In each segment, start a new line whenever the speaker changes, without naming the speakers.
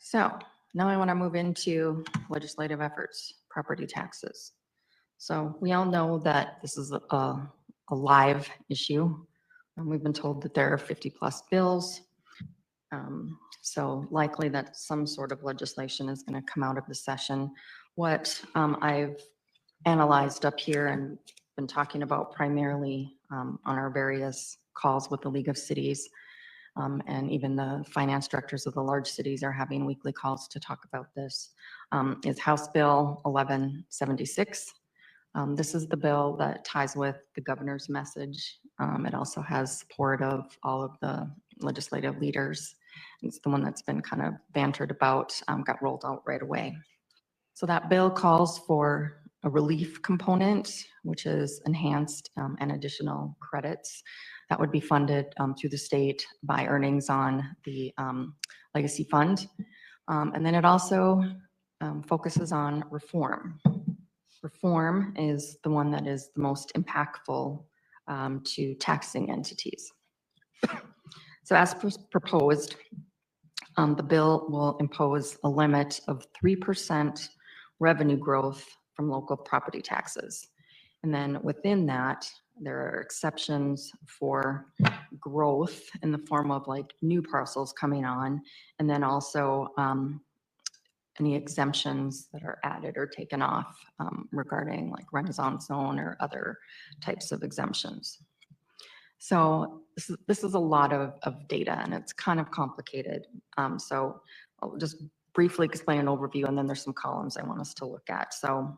So now I want to move into legislative efforts, property taxes. So we all know that this is a live issue. And we've been told that there are 50 plus bills. So likely that some sort of legislation is going to come out of the session. What I've analyzed up here and been talking about primarily on our various calls with the League of Cities, and even the finance directors of the large cities are having weekly calls to talk about this, is House Bill 1176. This is the bill that ties with the governor's message. It also has support of all of the legislative leaders. It's the one that's been kind of bantered about, got rolled out right away. So that bill calls for a relief component, which is enhanced and additional credits that would be funded through the state by earnings on the legacy fund. And then it also focuses on reform. Reform is the one that is the most impactful to taxing entities. So as proposed, the bill will impose a limit of 3% revenue growth from local property taxes. And then within that, there are exceptions for growth in the form of like new parcels coming on, and then also any exemptions that are added or taken off regarding like Renaissance zone or other types of exemptions. So this is a lot of data and it's kind of complicated. So I'll just briefly explain an overview and then there's some columns I want us to look at. So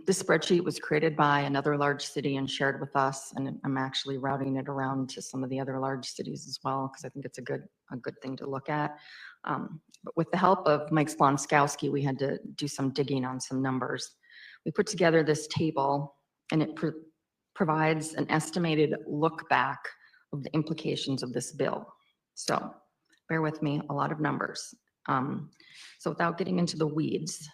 this spreadsheet was created by another large city and shared with us, and I'm actually routing it around to some of the other large cities as well because I think it's a good thing to look at. But with the help of Mike Splonskowski, we had to do some digging on some numbers. We put together this table, and it provides an estimated look back of the implications of this bill. So bear with me, a lot of numbers. So without getting into the weeds,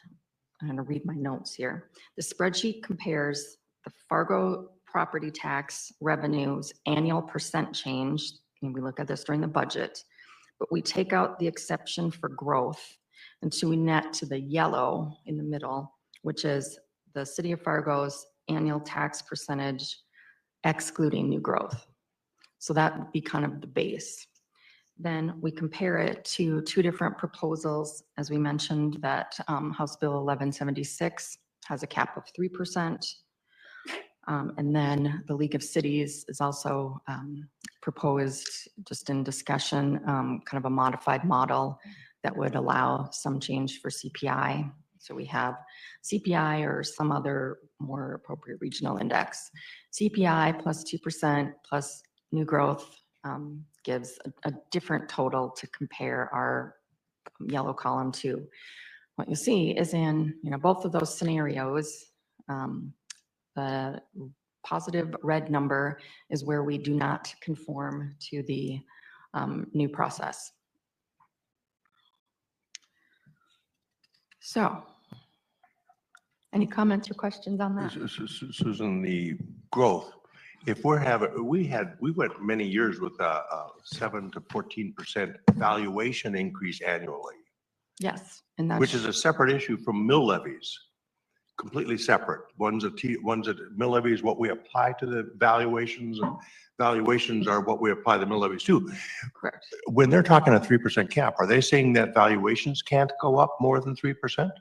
I'm going to read my notes here. The spreadsheet compares the Fargo property tax revenues annual percent change, and we look at this during the budget, but we take out the exception for growth, and so we net to the yellow in the middle, which is the city of Fargo's annual tax percentage excluding new growth. So that would be kind of the base. Then we compare it to two different proposals. As we mentioned, that House Bill 1176 has a cap of 3%. And then the League of Cities is also proposed, just in discussion, kind of a modified model that would allow some change for CPI. So we have CPI or some other more appropriate regional index. CPI plus 2% plus new growth gives a different total to compare our yellow column to. What you see is in both of those scenarios, the positive red number is where we do not conform to the new process. So, any comments or questions on that?
Susan, the growth. If we went many years with a 7 to 14% valuation increase annually.
Yes, and that's
which is a separate issue from mill levies, completely separate. One's a mill levy is what we apply to the valuations, and valuations are what we apply the mill levies to.
correct.
When they're talking a 3% cap, are they saying that valuations can't go up more than 3%?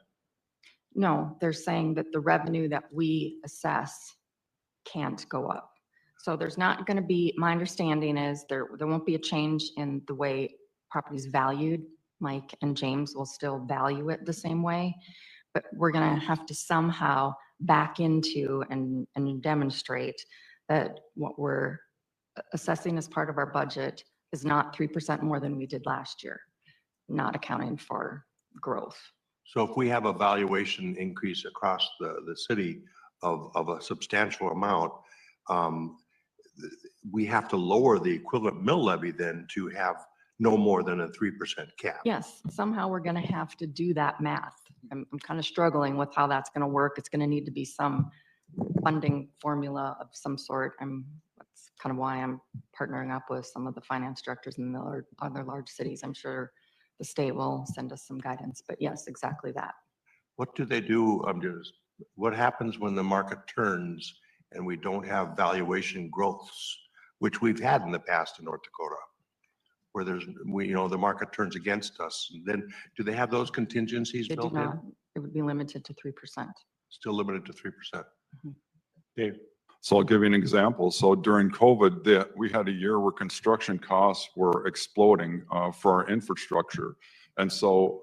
No, they're saying that the revenue that we assess can't go up. So there's not going to be, my understanding is there won't be a change in the way property is valued. Mike and James will still value it the same way, but we're going to have to somehow back into and demonstrate that what we're assessing as part of our budget is not 3% more than we did last year, not accounting for growth.
So if we have a valuation increase across the city of a substantial amount, we have to lower the equivalent mill levy then to have no more than a 3% cap.
Yes, somehow we're going to have to do that math. I'm kind of struggling with how that's going to work. It's going to need to be some funding formula of some sort. That's kind of why I'm partnering up with some of the finance directors in the other large cities. I'm sure the state will send us some guidance, but yes, exactly that.
What do they do? What happens when the market turns and we don't have valuation growths, which we've had in the past in North Dakota, where the market turns against us? And then do they have those contingencies
They do
built
not,
in?
it would be limited to 3%.
Still limited to 3%.
Mhm.
Dave?
So I'll give you an example. So during COVID, we had a year where construction costs were exploding for our infrastructure. And so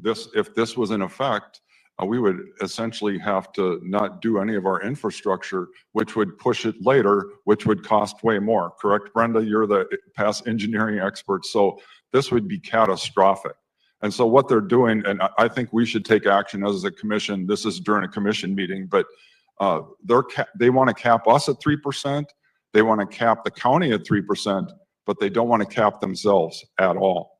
if this was in effect, we would essentially have to not do any of our infrastructure, which would push it later, which would cost way more. Correct, Brenda? You're the past engineering expert. So this would be catastrophic. And so what they're doing, and I think we should take action as a commission. This is during a commission meeting, but they want to cap us at 3%. They want to cap the county at 3%, but they don't want to cap themselves at all.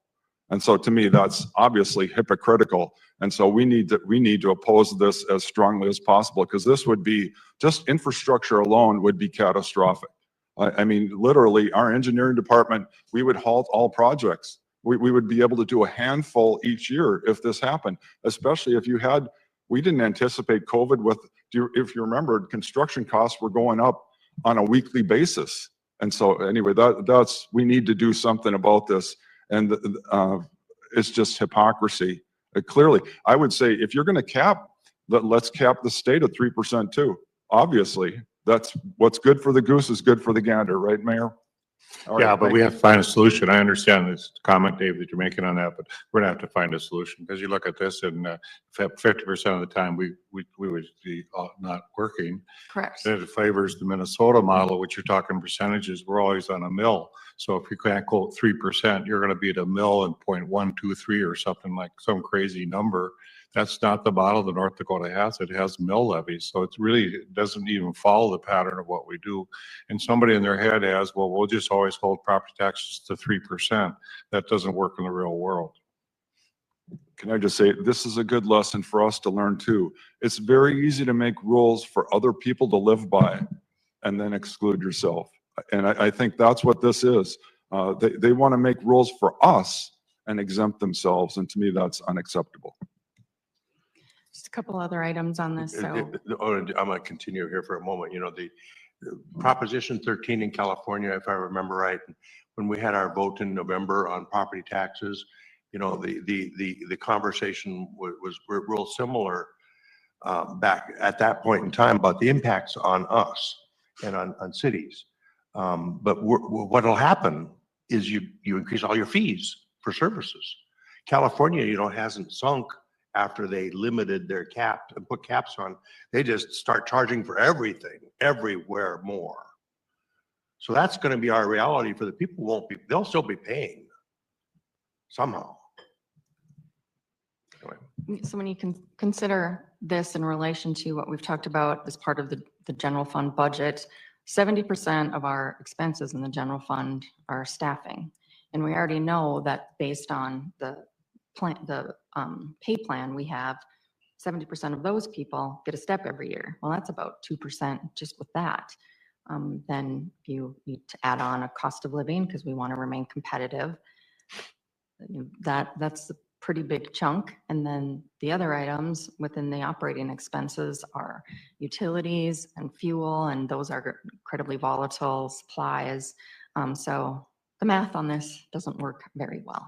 And so to me, that's obviously hypocritical. And so we need to oppose this as strongly as possible, because this would be, just infrastructure alone would be catastrophic. I mean, literally, our engineering department, we would halt all projects. We would be able to do a handful each year if this happened, especially if we didn't anticipate COVID if you remember, construction costs were going up on a weekly basis. And so anyway, we need to do something about this. And it's just hypocrisy. Clearly, I would say if you're going to cap, let's cap the state at 3% too. Obviously, that's what's good for the goose is good for the gander, right, Mayor? All right,
Yeah, but we have to find a solution. I understand this comment, Dave, that you're making on that, but we're gonna have to find a solution, because you look at this and 50% of the time we would be not working.
Correct.
And it favors the Minnesota model, which you're talking percentages. We're always on a mill. So if you can't quote 3%, you're gonna be at a mill in 0.123 or something, like some crazy number. That's not the model that North Dakota has. It has mill levies. So it doesn't even follow the pattern of what we do. And somebody in their head has, well, we'll just always hold property taxes to 3%. That doesn't work in the real world.
Can I just say, this is a good lesson for us to learn too. It's very easy to make rules for other people to live by and then exclude yourself. And I think that's what this is. They want to make rules for us and exempt themselves. And to me, that's unacceptable.
Just a couple other items on this, so.
I'm going to continue here for a moment. The Proposition 13 in California, if I remember right, when we had our vote in November on property taxes, the conversation was real similar back at that point in time about the impacts on us and on cities. But what'll happen is you increase all your fees for services. California, hasn't sunk after they limited their cap and put caps on. They just start charging for everything, everywhere more. So that's going to be our reality for the people. They'll still be paying somehow. Anyway.
So when you can consider this in relation to what we've talked about as part of the general fund budget, 70% of our expenses in the general fund are staffing. And we already know that based on the pay plan we have, 70% of those people get a step every year. Well, that's about 2% just with that. Then you need to add on a cost of living because we want to remain competitive. That's a pretty big chunk. And then the other items within the operating expenses are utilities and fuel, and those are incredibly volatile, supplies. So the math on this doesn't work very well.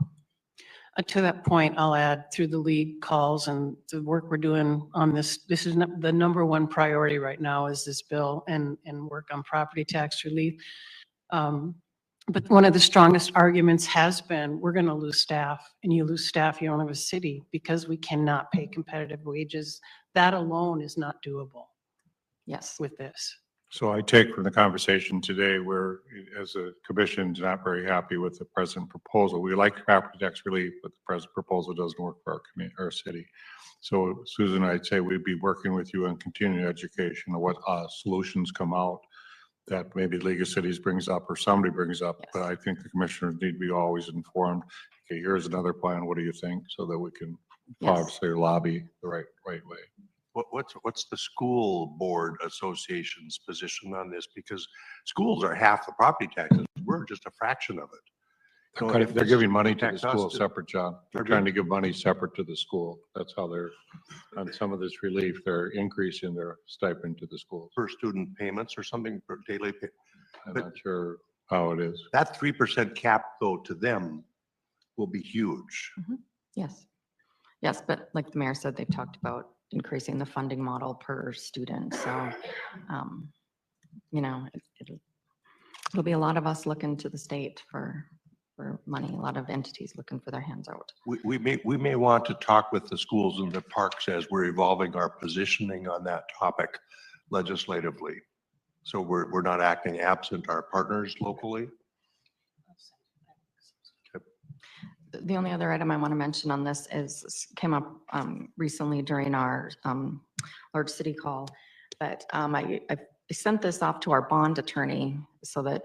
To that point, I'll add, through the league calls and the work we're doing on this is the number one priority right now is this bill and work on property tax relief. But one of the strongest arguments has been, we're going to lose staff, and you lose staff, you don't have a city, because we cannot pay competitive wages. That alone is not doable.
Yes.
With this.
So I take from the conversation today, where as a commission is not very happy with the present proposal. We like property tax relief, but the present proposal doesn't work for our city. So Susan, I'd say we'd be working with you on continuing education of what solutions come out that maybe League of Cities brings up or somebody brings up.
Yes.
But I think the commissioners need to be always informed. Okay, here's another plan. What do you think? So that we can obviously lobby the right way.
What's the school board association's position on this? Because schools are half the property taxes. We're just a fraction of it. No,
They're
if this
giving
is
money to the
tax us
school
to-
separate, John. They're
Pardon?
trying to give money separate to the school. That's how they're, on some of this relief, they're increasing their stipend to the schools.
Per student payments or something for daily pay.
I'm
But-
not sure how it is.
That 3% cap though to them will be huge.
Yes. Yes, but like the mayor said, they've talked about increasing the funding model per student. So, you know, it'll be a lot of us looking to the state for money, a lot of entities looking for their hands out.
We may want to talk with the schools and the parks as we're evolving our positioning on that topic legislatively. So we're not acting absent our partners locally.
The only other item I want to mention on this came up recently during our large city call. But I sent this off to our bond attorney so that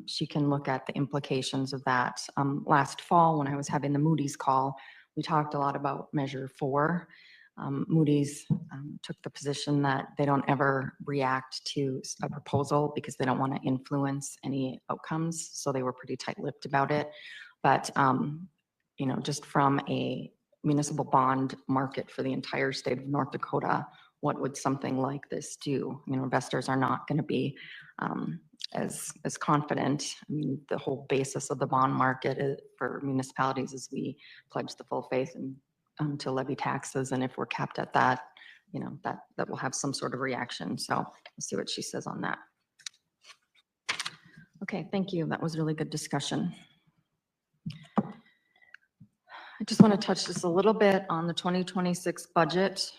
she can look at the implications of that. Last fall, when I was having the Moody's call, we talked a lot about Measure 4. Moody's took the position that they don't ever react to a proposal because they don't want to influence any outcomes. So they were pretty tight-lipped about it. But you know, just from a municipal bond market for the entire state of North Dakota, what would something like this do? You know, investors are not going to be as confident. I mean, the whole basis of the bond market for municipalities is we pledge the full faith and to levy taxes, and if we're capped at that, you know, that will have some sort of reaction. So we'll see what she says on that. Okay, thank you. That was a really good discussion. I just want to touch just a little bit on the 2026 budget.